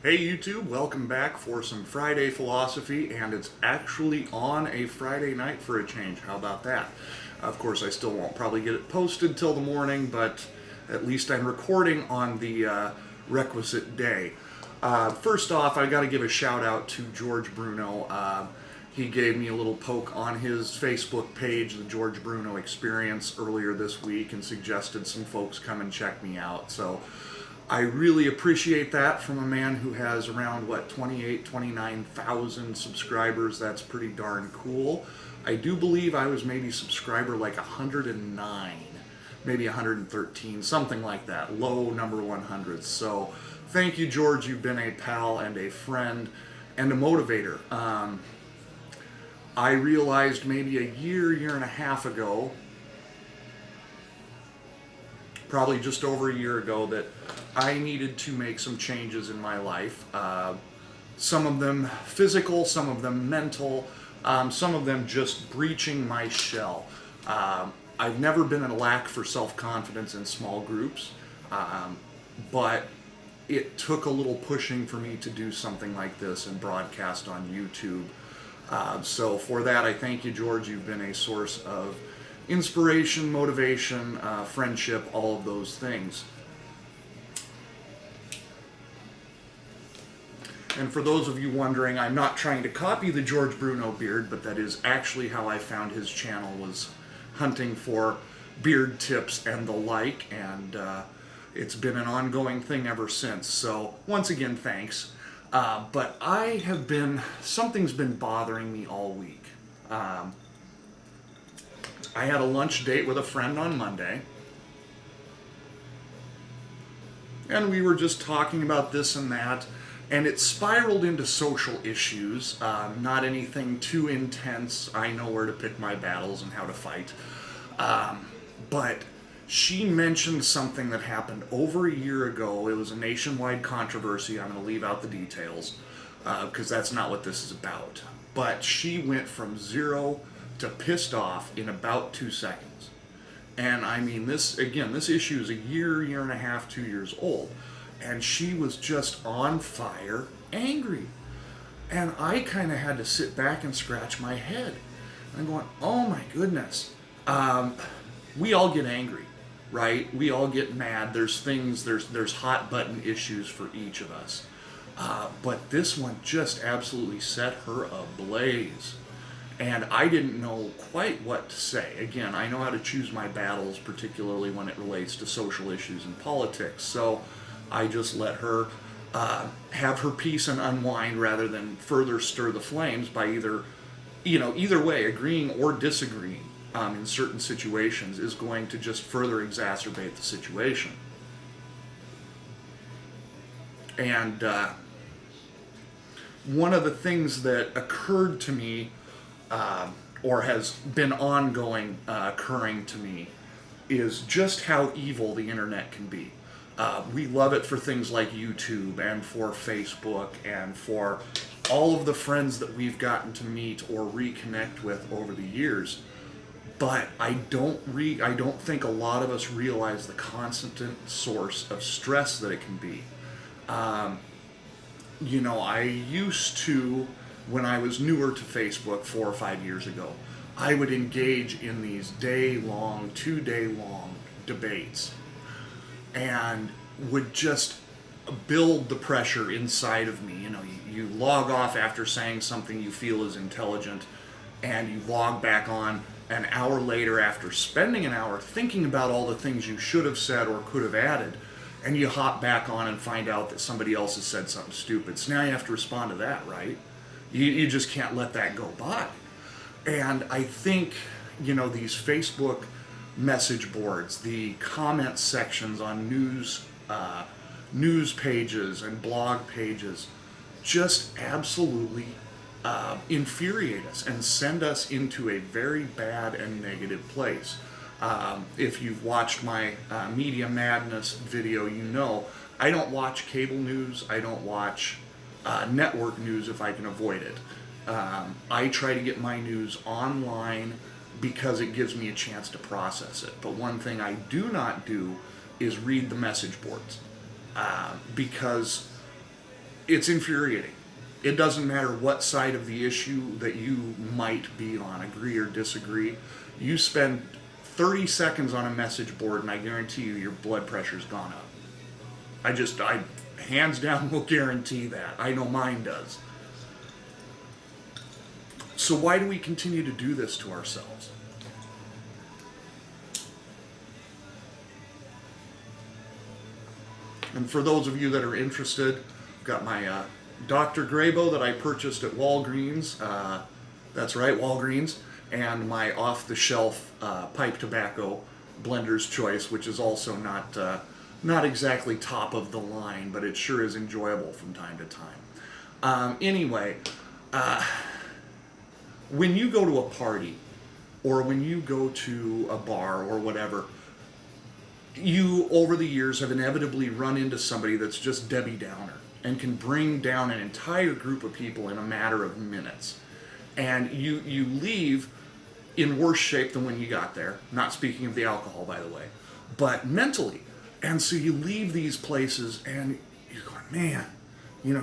Hey YouTube, welcome back for some Friday philosophy, and it's actually on a Friday night for a change. How about that? Of course, I still won't probably get it posted till the morning, but at least I'm recording on the requisite day. First off, I got to give a shout out to George Bruno. He gave me a little poke on his Facebook page, the George Bruno Experience, earlier this week and suggested some folks come and check me out. So I really appreciate that from a man who has around, 29,000 subscribers. That's pretty darn cool. I do believe I was maybe subscriber like 109, maybe 113, something like that. Low number 100. So thank you, George. You've been a pal and a friend and a motivator. I realized maybe a year and a half ago, probably just over a year ago, that I needed to make some changes in my life. Some of them physical, some of them mental, some of them just breaching my shell. I've never been in a lack for self-confidence in small groups, but it took a little pushing for me to do something like this and broadcast on YouTube. So for that, I thank you, George. You've been a source of inspiration, motivation, friendship, all of those things. And for those of you wondering, I'm not trying to copy the George Bruno beard, but that is actually how I found his channel, was hunting for beard tips and the like, and it's been an ongoing thing ever since. So once again, thanks. But something's been bothering me all week. I had a lunch date with a friend on Monday, and we were just talking about this and that, and it spiraled into social issues. Not anything too intense. I know where to pick my battles and how to fight. But she mentioned something that happened over a year ago. It was a nationwide controversy. I'm going to leave out the details because that's not what this is about. But she went from zero to pissed off in about 2 seconds. And I mean, this issue is a year and a half, 2 years old. And she was just on fire, angry. And I kind of had to sit back and scratch my head. I'm going, oh my goodness. We all get angry, right? We all get mad. There's hot button issues for each of us. But this one just absolutely set her ablaze. And I didn't know quite what to say. Again, I know how to choose my battles, particularly when it relates to social issues and politics. So I just let her have her peace and unwind rather than further stir the flames by either way, agreeing or disagreeing in certain situations is going to just further exacerbate the situation. And one of the things that occurred to me, or has been ongoing occurring to me, is just how evil the internet can be. We love it for things like YouTube and for Facebook and for all of the friends that we've gotten to meet or reconnect with over the years. But I don't think a lot of us realize the constant source of stress that it can be. I used to, when I was newer to Facebook 4 or 5 years ago, I would engage in these 2-day-long debates and would just build the pressure inside of me. You log off after saying something you feel is intelligent, and you log back on an hour later after spending an hour thinking about all the things you should have said or could have added, and you hop back on and find out that somebody else has said something stupid. So now you have to respond to that, right? You just can't let that go by. And I think, these Facebook message boards, the comment sections on news pages and blog pages, just absolutely infuriate us and send us into a very bad and negative place. If you've watched my Media Madness video, I don't watch cable news. I don't watch network news if I can avoid it. I try to get my news online because it gives me a chance to process it. But one thing I do not do is read the message boards, because It's infuriating. It doesn't matter what side of the issue that you might be on, agree or disagree. You spend 30 seconds on a message board, and I guarantee you your blood pressure's gone up. I hands down will guarantee that. I know mine does. So why do we continue to do this to ourselves? And for those of you that are interested, I've got my Dr. Graybo that I purchased at Walgreens. That's right, Walgreens. And my off-the-shelf pipe tobacco, Blender's Choice, which is also not exactly top of the line, but it sure is enjoyable from time to time. Anyway, when you go to a party, or when you go to a bar or whatever, you, over the years, have inevitably run into somebody that's just Debbie Downer and can bring down an entire group of people in a matter of minutes. And you leave in worse shape than when you got there. Not speaking of the alcohol, by the way, but mentally. And so you leave these places and you're going, man,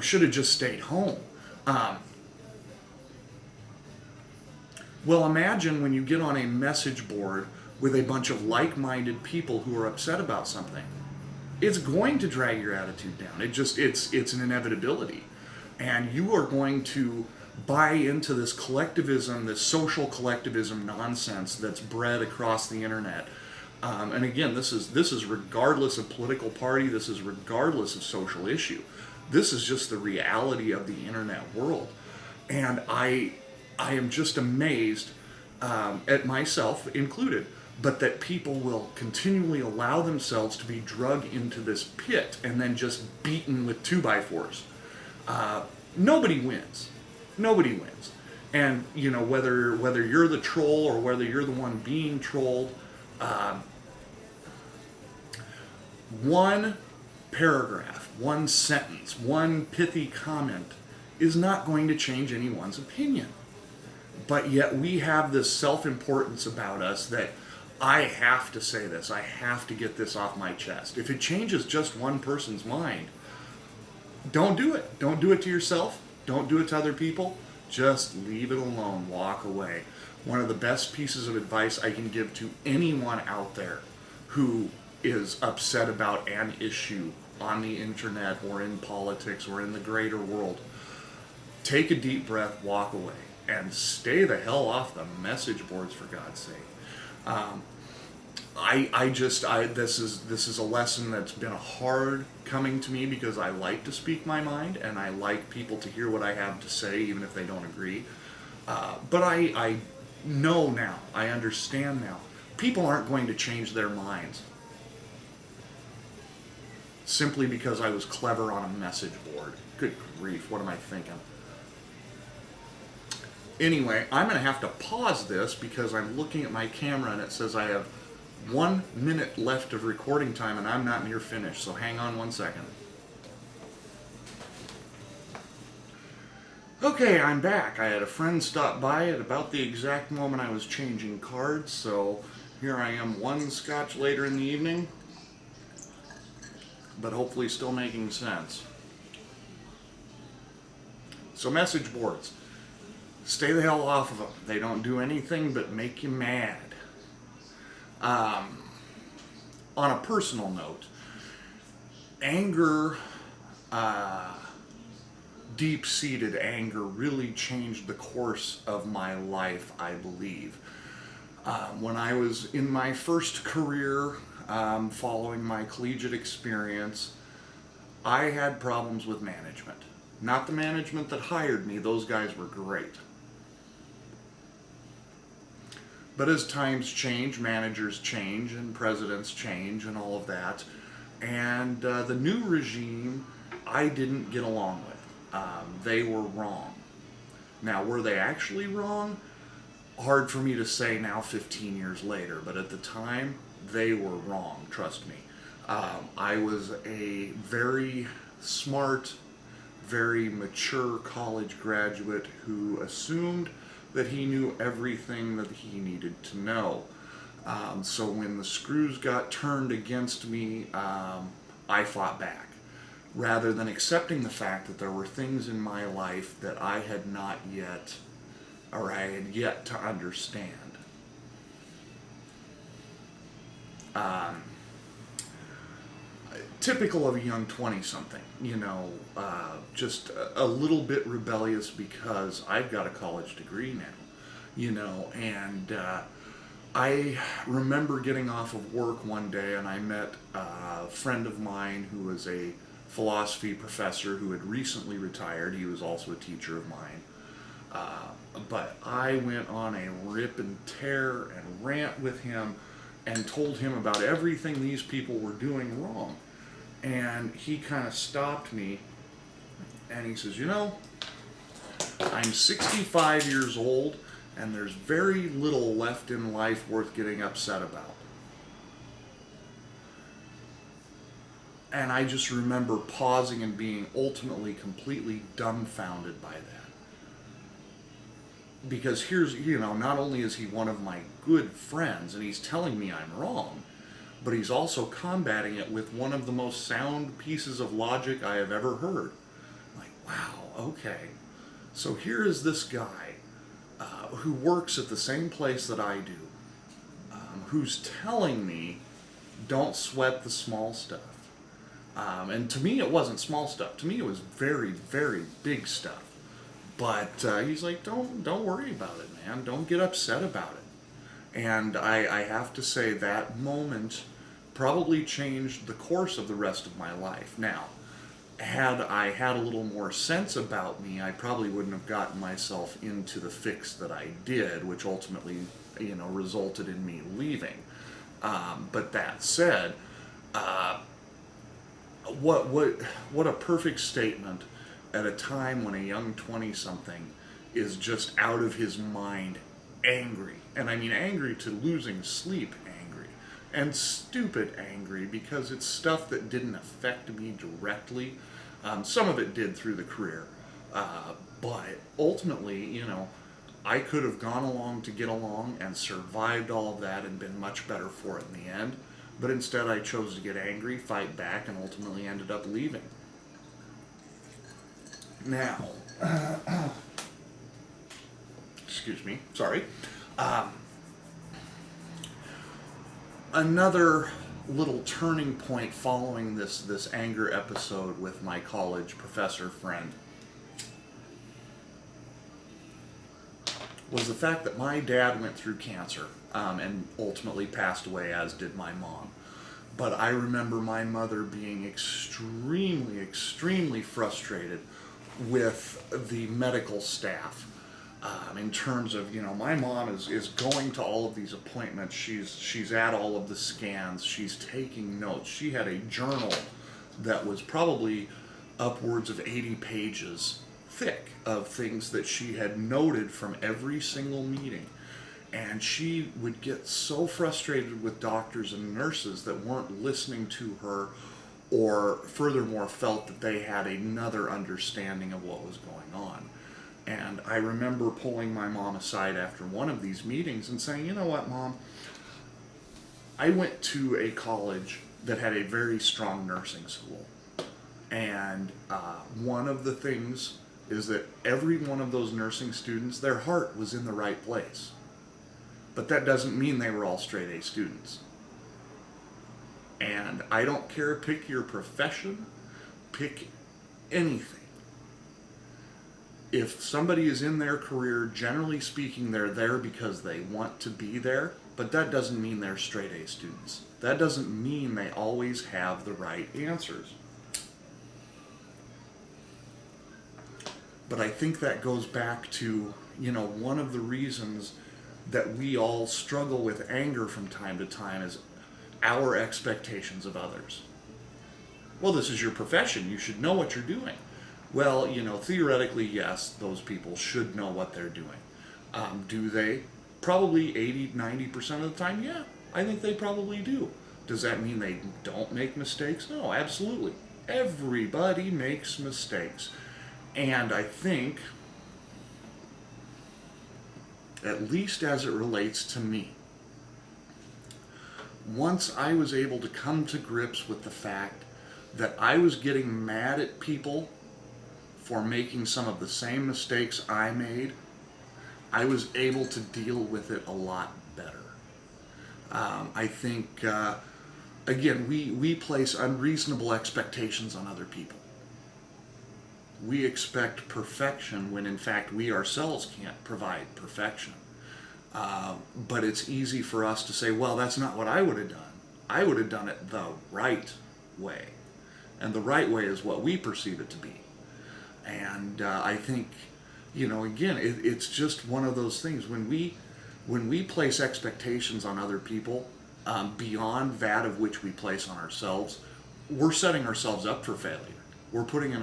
should have just stayed home. Well, imagine when you get on a message board with a bunch of like-minded people who are upset about something. It's going to drag your attitude down. It's an inevitability. And you are going to buy into this collectivism, this social collectivism nonsense that's bred across the internet. And again, this is regardless of political party, this is regardless of social issue. This is just the reality of the internet world. And I am just amazed, at myself included, but that people will continually allow themselves to be drug into this pit and then just beaten with 2x4s. Nobody wins. Nobody wins. And, whether you're the troll or whether you're the one being trolled, one paragraph, one sentence, one pithy comment is not going to change anyone's opinion. But yet we have this self-importance about us that I have to say this. I have to get this off my chest. If it changes just one person's mind, don't do it. Don't do it to yourself. Don't do it to other people. Just leave it alone. Walk away. One of the best pieces of advice I can give to anyone out there who is upset about an issue on the internet or in politics or in the greater world, take a deep breath, walk away, and stay the hell off the message boards, for God's sake. This is a lesson that's been hard coming to me because I like to speak my mind and I like people to hear what I have to say, even if they don't agree. But I know now, I understand now, people aren't going to change their minds simply because I was clever on a message board. Good grief, what am I thinking? Anyway, I'm going to have to pause this because I'm looking at my camera and it says I have 1 minute left of recording time and I'm not near finished, so hang on 1 second. Okay, I'm back. I had a friend stop by at about the exact moment I was changing cards, so here I am 1 scotch later in the evening, but hopefully still making sense. So message boards. Stay the hell off of them. They don't do anything but make you mad. On a personal note, anger, deep-seated anger really changed the course of my life, I believe. When I was in my first career, following my collegiate experience, I had problems with management. Not the management that hired me, those guys were great. But as times change, managers change, and presidents change, and all of that. And the new regime, I didn't get along with. They were wrong. Now, were they actually wrong? Hard for me to say now 15 years later, but at the time, they were wrong, trust me. I was a very smart, very mature college graduate who assumed that he knew everything that he needed to know. So when the screws got turned against me, I fought back. rather than accepting the fact that there were things in my life that I had not yet, or I had yet to understand. Um, Typical of a young 20-something, just a little bit rebellious because I've got a college degree now, and I remember getting off of work one day and I met a friend of mine who was a philosophy professor who had recently retired. He was also a teacher of mine. But I went on a rip and tear and rant with him and told him about everything these people were doing wrong. And he kind of stopped me and he says, I'm 65 years old and there's very little left in life worth getting upset about. And I just remember pausing and being ultimately completely dumbfounded by that. Because here's, not only is he one of my good friends and he's telling me I'm wrong, but he's also combating it with one of the most sound pieces of logic I have ever heard. Like, wow, okay. So here is this guy who works at the same place that I do, who's telling me, don't sweat the small stuff. And to me, it wasn't small stuff. To me, it was very, very big stuff. But he's like, don't worry about it, man. Don't get upset about it. And I have to say that moment probably changed the course of the rest of my life. Now, had I had a little more sense about me, I probably wouldn't have gotten myself into the fix that I did, which ultimately, resulted in me leaving. But that said, what a perfect statement at a time when a young 20-something is just out of his mind, angry. And I mean angry to losing sleep angry. And stupid angry because it's stuff that didn't affect me directly. Some of it did through the career. But ultimately, I could have gone along to get along and survived all of that and been much better for it in the end. But instead I chose to get angry, fight back, and ultimately ended up leaving. Now, excuse me, sorry. Another little turning point following this anger episode with my college professor friend was the fact that my dad went through cancer and ultimately passed away, as did my mom. But I remember my mother being extremely, extremely frustrated with the medical staff in terms of, my mom is going to all of these appointments. She's at all of the scans. She's taking notes. She had a journal that was probably upwards of 80 pages thick of things that she had noted from every single meeting. And she would get so frustrated with doctors and nurses that weren't listening to her, or furthermore felt that they had another understanding of what was going on. And I remember pulling my mom aside after one of these meetings and saying, you know what, Mom? I went to a college that had a very strong nursing school. And one of the things is that every one of those nursing students, their heart was in the right place. But that doesn't mean they were all straight A students. And I don't care, pick your profession, pick anything. If somebody is in their career, generally speaking, they're there because they want to be there, but that doesn't mean they're straight A students. That doesn't mean they always have the right answers. But I think that goes back to, one of the reasons that we all struggle with anger from time to time is our expectations of others. Well, this is your profession. You should know what you're doing. Well, theoretically, yes, those people should know what they're doing. Do they? Probably 80-90% of the time, yeah. I think they probably do. Does that mean they don't make mistakes? No, absolutely. Everybody makes mistakes. And I think, at least as it relates to me, once I was able to come to grips with the fact that I was getting mad at people for making some of the same mistakes I made, I was able to deal with it a lot better. I think, again, we place unreasonable expectations on other people. We expect perfection when in fact we ourselves can't provide perfection. But it's easy for us to say, well, that's not what I would have done. I would have done it the right way. And the right way is what we perceive it to be. And I think, again, it's just one of those things. When we place expectations on other people beyond that of which we place on ourselves, we're setting ourselves up for failure. We're putting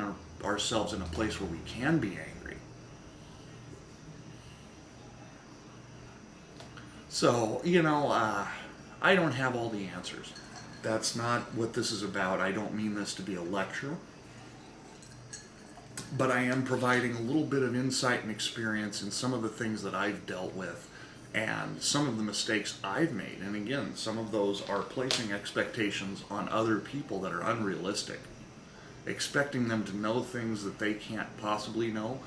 ourselves in a place where we can be angry. So, I don't have all the answers. That's not what this is about. I don't mean this to be a lecture. But I am providing a little bit of insight and experience in some of the things that I've dealt with and some of the mistakes I've made. And again, some of those are placing expectations on other people that are unrealistic. Expecting them to know things that they can't possibly know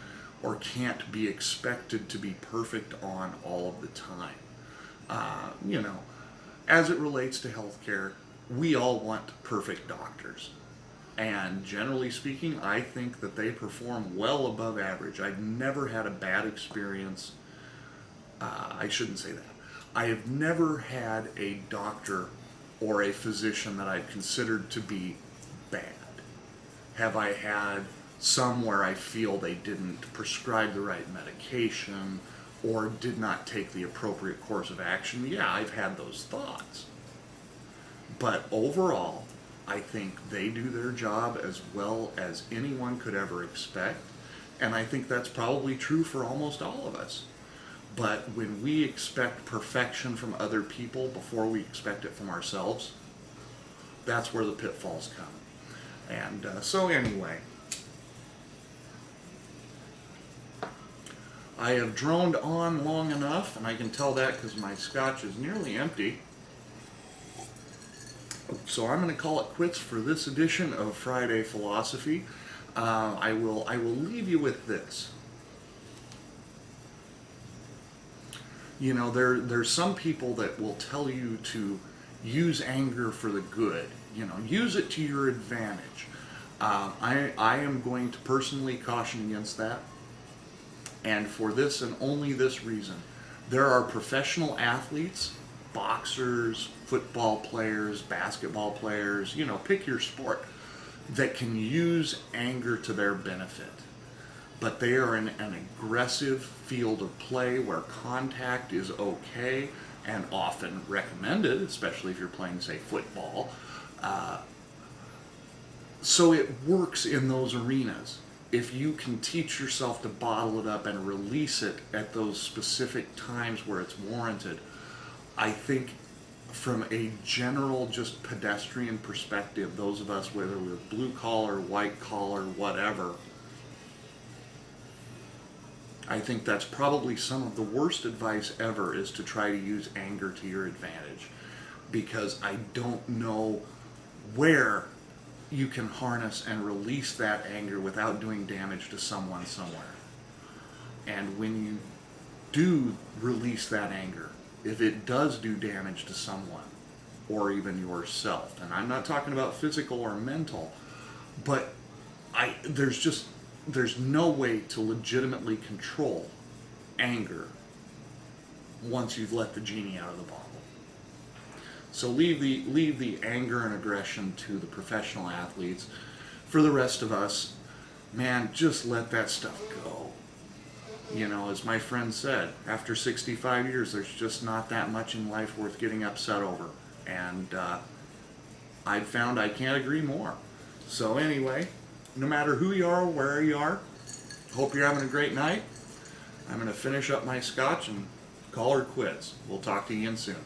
or can't be expected to be perfect on all of the time. As it relates to healthcare, we all want perfect doctors. And generally speaking, I think that they perform well above average. I've never had a bad experience. I shouldn't say that. I have never had a doctor or a physician that I've considered to be bad. Have I had some where I feel they didn't prescribe the right medication or did not take the appropriate course of action? Yeah, I've had those thoughts. But overall, I think they do their job as well as anyone could ever expect. And I think that's probably true for almost all of us. But when we expect perfection from other people before we expect it from ourselves, that's where the pitfalls come. And so anyway, I have droned on long enough, and I can tell that because my scotch is nearly empty. So I'm going to call it quits for this edition of Friday Philosophy. I will leave you with this. There's some people that will tell you to use anger for the good. Use it to your advantage. I am going to personally caution against that. And for this and only this reason, there are professional athletes, boxers, football players, basketball players, pick your sport, that can use anger to their benefit. But they are in an aggressive field of play where contact is okay and often recommended, especially if you're playing, say, football. So it works in those arenas. If you can teach yourself to bottle it up and release it at those specific times where it's warranted, I think from a general, just pedestrian perspective, those of us, whether we're blue collar, white collar, whatever, I think that's probably some of the worst advice ever, is to try to use anger to your advantage. Because I don't know where you can harness and release that anger without doing damage to someone somewhere. And when you do release that anger, if it does do damage to someone or even yourself, and I'm not talking about physical or mental, but there's no way to legitimately control anger once you've let the genie out of the bottle. So leave the anger and aggression to the professional athletes. For the rest of us, man, just let that stuff go. As my friend said, after 65 years, there's just not that much in life worth getting upset over. And I've found I can't agree more. So anyway, no matter who you are or where you are, hope you're having a great night. I'm going to finish up my scotch and call her quits. We'll talk to you again soon.